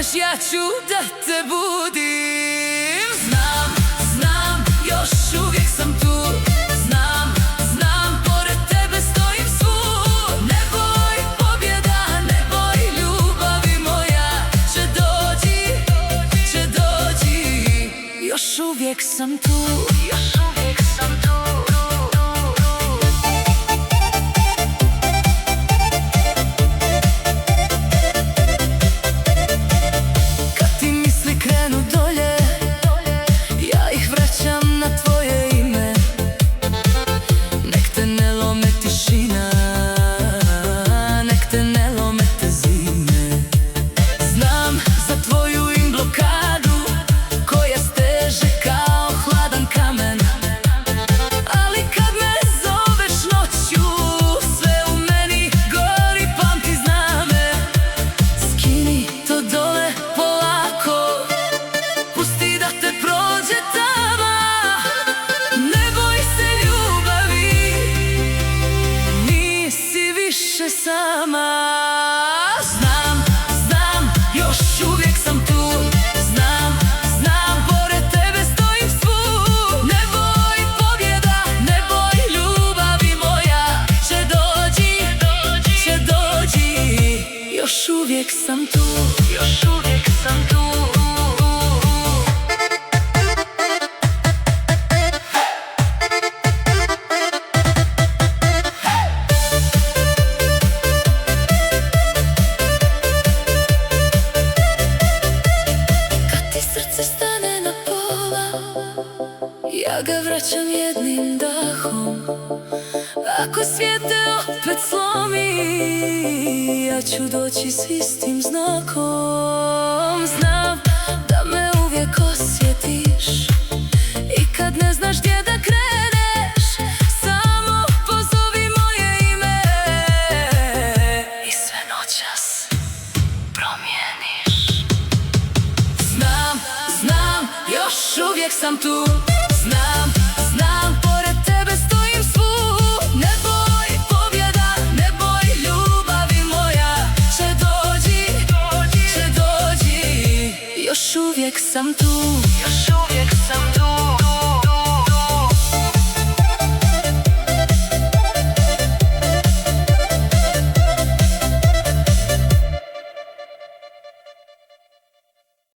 plačeš, ja ću da te budim. Znam, znam, još uvijek sam tu. Znam, znam, pored tebe stojim svud. Ne boj pobjeda, ne boj ljubavi moja. Će doći, još uvijek sam tu. Još uvijek sam tu. Sama. Znam, znam, još uvijek sam tu. Znam, znam, pored tebe stojim svud. Ne boj pobjeda, ne boj ljubavi moja. Će doći, još uvijek sam tu. Još uvijek sam tu. Ja ga vraćam jednim dahom. Ako svijet te opet slomi, ja ću doći s istim znakom. Znam da me uvijek osjetiš i kad ne znaš gdje da kreneš, samo pozovi moje ime i sve noćas promijeniš. Znam, znam, još uvijek sam tu. Znam, znam, pored tebe stojim svud. Ne boj pobjeda, ne boj ljubavi moja. Će doći, još uvijek sam tu. Još uvijek sam tu.